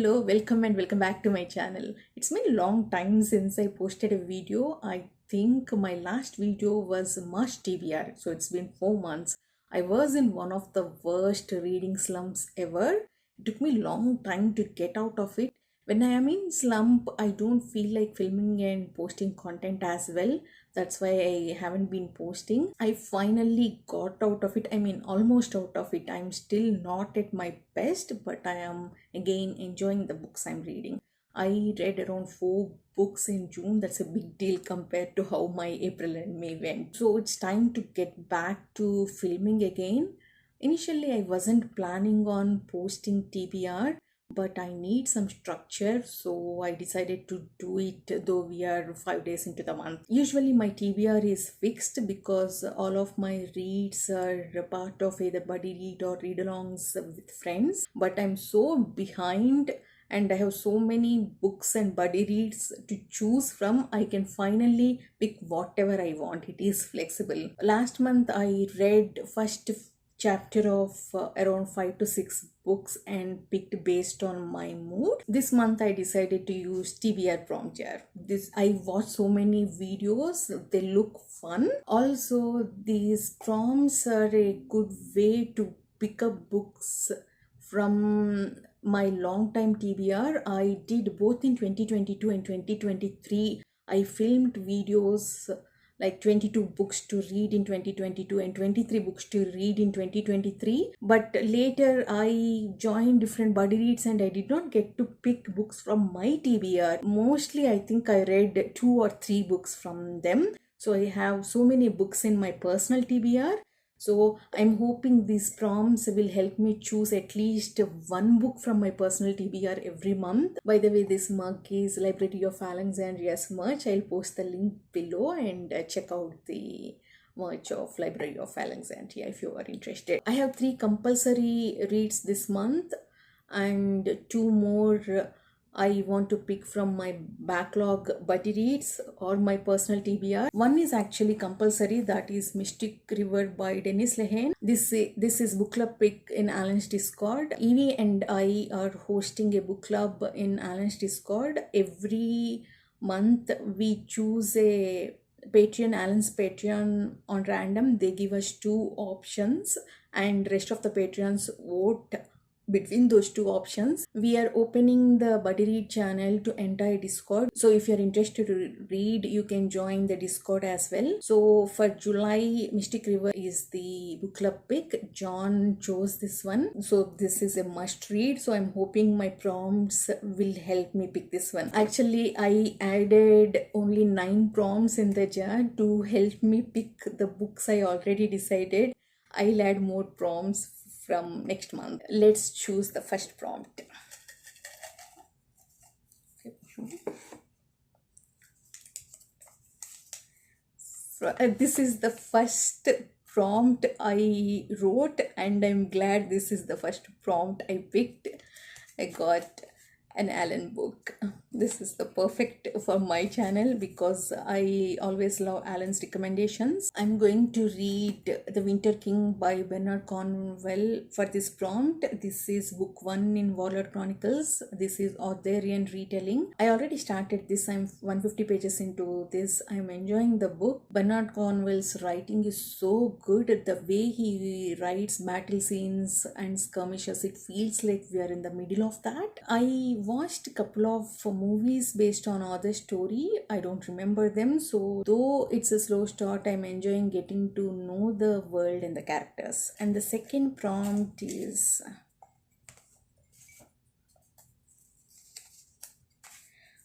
Hello, welcome and welcome back to my channel. It's been a long time since I posted a video. I think my last video was March TBR, so it's been 4 months. I was in one of the worst reading slumps ever. It took me a long time to get out of it. When I am in slump, I don't feel like filming and posting content as well. That's why I haven't been posting. I finally got out of it. I mean, almost out of it. I'm still not at my best, but I am again enjoying the books I'm reading. I read around 4 books in June. That's a big deal compared to how my April and May went. So it's time to get back to filming again. Initially, I wasn't planning on posting TBR, but I need some structure, so I decided to do it though we are 5 days into the month. Usually, my TBR is fixed because all of my reads are a part of either buddy read or read alongs with friends, but I'm so behind and I have so many books and buddy reads to choose from. I can finally pick whatever I want. It is flexible. Last month I read first chapter of around 5 to 6 books and picked based on my mood. This month I decided to use TBR prompter. I watched so many videos, they look fun. Also, these prompts are a good way to pick up books from my long time TBR. I did both in 2022 and 2023. I filmed videos like 22 books to read in 2022 and 23 books to read in 2023. But later I joined different buddy reads and I did not get to pick books from my TBR. Mostly I think I read 2 or 3 books from them. So I have so many books in my personal TBR. So I'm hoping these prompts will help me choose at least one book from my personal TBR every month. By the way, this mug is Library of Alexandria's merch. I'll post the link below and check out the merch of Library of Alexandria if you are interested. I have 3 compulsory reads this month and 2 more I want to pick from my backlog buddy reads or my personal TBR. One is actually compulsory, that is Mystic River by Dennis Lehane. This is book club pick in Alan's Discord. Evie and I are hosting a book club in Alan's Discord. Every month we choose a Alan's Patreon on random. They give us 2 options and rest of the Patreons vote between those 2 options. We are opening the buddy read channel to entire Discord, so if you're interested to read, you can join the Discord as well. So for July, Mystic River is the book club pick. John chose this one, so this is a must read. So I'm hoping my prompts will help me pick this one. Actually, I added only 9 prompts in the jar to help me pick the books I already decided. I'll add more prompts from next month. Let's choose the first prompt. This is the first prompt I wrote and I'm glad this is the first prompt I picked. I got an Alan book. This is the perfect for my channel because I always love Alan's recommendations. I'm going to read The Winter King by Bernard Cornwell for this prompt. This is book 1 in Warlord Chronicles. This is Arthurian retelling. I already started this. I'm 150 pages into this. I'm enjoying the book. Bernard Cornwell's writing is so good. The way he writes battle scenes and skirmishes, it feels like we are in the middle of that. I watched a couple of movies based on other story. I don't remember them, so though it's a slow start, I'm enjoying getting to know the world and the characters. And the second prompt is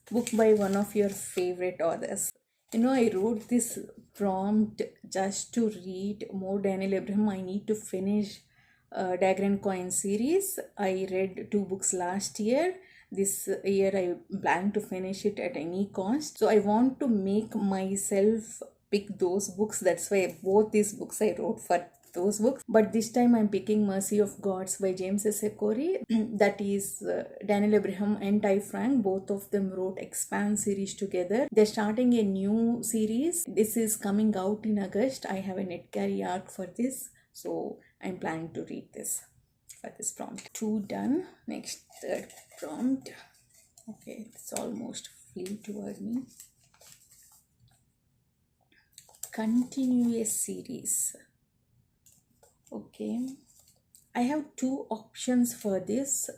book by one of your favorite authors. I wrote this prompt just to read more Daniel Abraham. I need to finish Dagger and Coin series. I read 2 books last year. This year I plan to finish it at any cost. So I want to make myself pick those books. That's why both these books I wrote for those books. But this time I'm picking Mercy of Gods by James S. Corey. That is Daniel Abraham and Ty Frank. Both of them wrote Expanse series together. They're starting a new series. This is coming out in August. I have a net carry arc for this. So I'm planning to read this. for this prompt. 2 done. Next, third prompt. Okay, it's almost flew toward me. Continue a series. Okay, I have 2 options for this.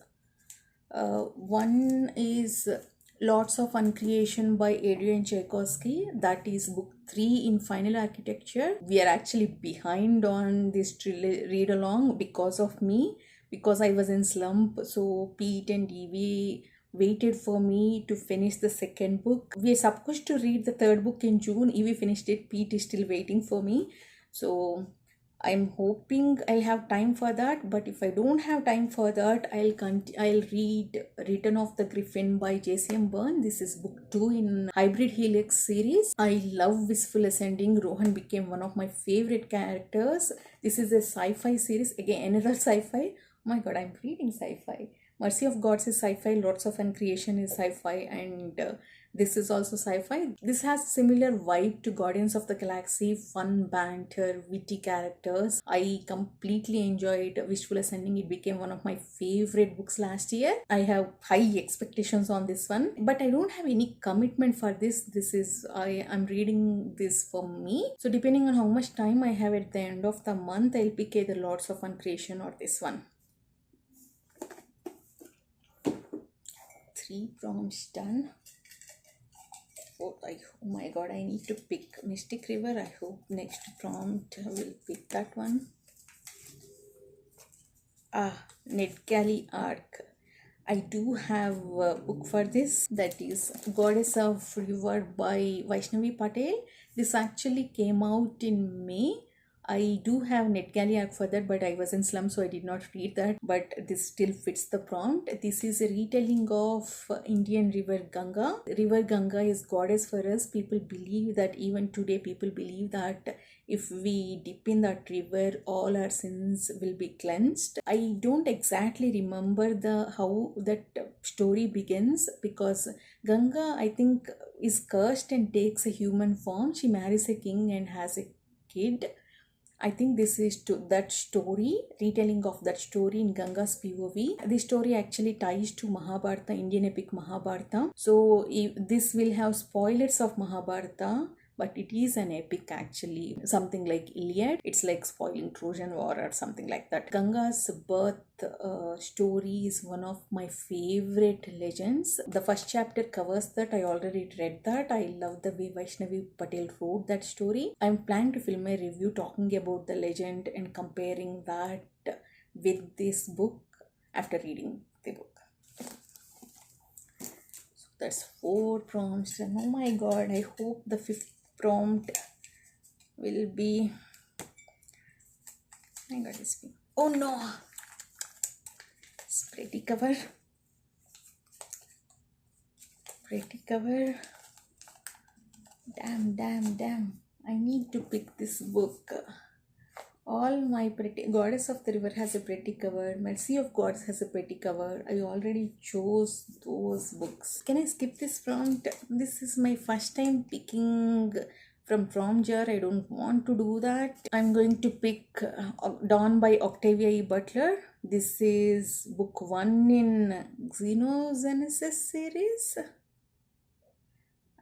One is Lots of Uncreation by Adrian Tchaikovsky. That is book 3 in Final Architecture. We are actually behind on this read along because of me, because I was in slump. So Pete and Evie waited for me to finish the second book. We are supposed to read the third book in June. Evie finished it. Pete is still waiting for me. So I'm hoping I'll have time for that, but if I don't have time for that, I'll read Return of the Griffin by J.C.M. Byrne. This is book 2 in Hybrid Helix series. I love Wistful Ascending. Rohan became one of my favorite characters. This is a sci-fi series. Again, another sci-fi. Oh my god, I'm reading sci-fi. Mercy of Gods is sci-fi, Lots of Uncreation is sci-fi, and this is also sci-fi. This has similar vibe to Guardians of the Galaxy, fun banter, witty characters. I completely enjoyed Wishful Ascending. It became one of my favorite books last year. I have high expectations on this one, but I don't have any commitment for this. I'm reading this for me. So depending on how much time I have at the end of the month, I'll pick either Lots of Uncreation or this one. 3 prompts done. Oh my god, I need to pick Mystic River. I hope next prompt will pick that one. NetGalley Arc. I do have a book for this, that is Goddess of River by Vaishnavi Patel. This actually came out in May. I do have NetGalley Arc for that, but I was in slum, so I did not read that. But this still fits the prompt. This is a retelling of Indian River Ganga. River Ganga is goddess for us. People believe that, even today, people believe that if we dip in that river, all our sins will be cleansed. I don't exactly remember how that story begins, because Ganga, I think, is cursed and takes a human form. She marries a king and has a kid. I think this is that story, retelling of that story in Ganga's POV. This story actually ties to Mahabharata, Indian epic Mahabharata. So this will have spoilers of Mahabharata, but it is an epic actually, something like Iliad. It's like spoiling Trojan War or something like that. Ganga's birth story is one of my favorite legends. The first chapter covers that. I already read that. I love the way Vaishnavi Patel wrote that story. I'm planning to film a review talking about the legend and comparing that with this book after reading the book. So that's 4 prompts, and oh my god, I hope the 5th prompt will be... I got this. Oh no! Pretty cover. Damn. I need to pick this book. All my pretty... Goddess of the River has a pretty cover. Mercy of Gods has a pretty cover. I already chose those books. Can I skip this prompt? This is my first time picking from prompt jar. I don't want to do that. I'm going to pick Dawn by Octavia E. Butler. This is book 1 in Xenogenesis series.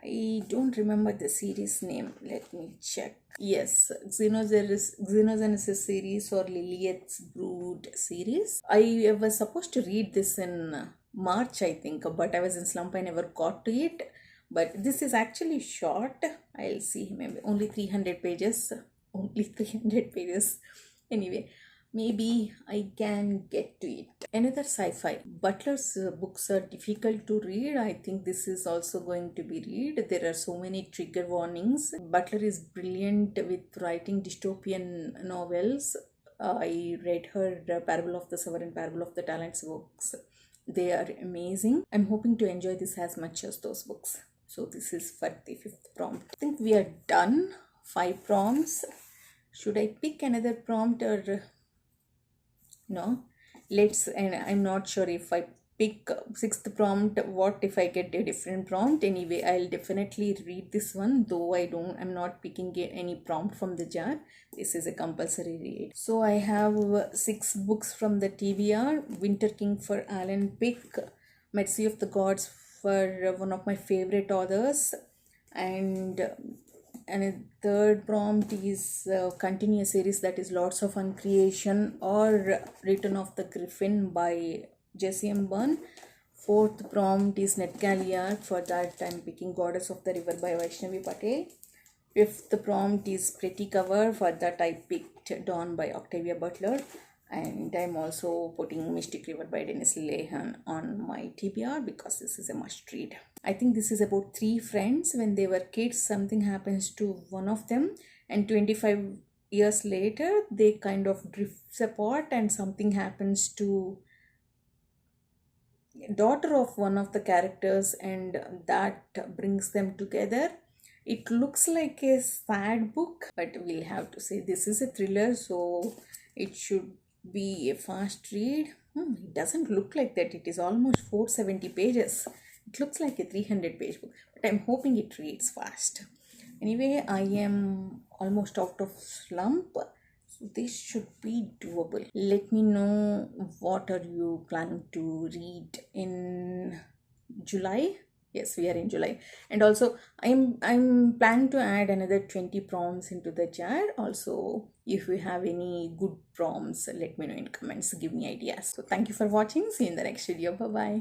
I don't remember the series name. Let me check. Yes, Xenogenesis series or Lilith's Brood series. I was supposed to read this in March, I think, but I was in slump. I never got to it. But this is actually short. I'll see, maybe only 300 pages. Only 300 pages. Anyway, maybe I can get to it. Another sci-fi. Butler's books are difficult to read. I think this is also going to be read. There are so many trigger warnings. Butler is brilliant with writing dystopian novels. I read her Parable of the Sower and Parable of the Talents books. They are amazing. I'm hoping to enjoy this as much as those books. So this is for the 5th prompt. I think we are done. 5 prompts. Should I pick another prompt or no? And I'm not sure if I pick sixth prompt. What if I get a different prompt? Anyway, I'll definitely read this one, though I'm not picking any prompt from the jar. This is a compulsory read. So I have six books from the TBR. Winter King for Alan Pick, Mercy of the Gods for one of my favorite authors, and a third prompt is continue a series, that is Lots of Uncreation or Return of the Griffin by Jesse M. Byrne. Fourth prompt is Netgalia. For that, I'm picking Goddess of the River by Vaishnavi Patel. Fifth prompt is Pretty Cover. For that, I picked Dawn by Octavia Butler. And I'm also putting Mystic River by Dennis Lehane on my TBR because this is a must read. I think this is about three friends. When they were kids, something happens to one of them, and 25 years later, they kind of drifts apart, and something happens to daughter of one of the characters, and that brings them together. It looks like a sad book, but we'll have to say this is a thriller, so it should be a fast read. It doesn't look like that. It is almost 470 pages. It looks like a 300-page book, but I'm hoping it reads fast. Anyway, I am almost out of slump, so this should be doable. Let me know what are you planning to read in July. Yes, we are in July. And also I'm planning to add another 20 prompts into the jar. Also, if you have any good prompts, let me know in comments. Give me ideas. So thank you for watching. See you in the next video. Bye bye.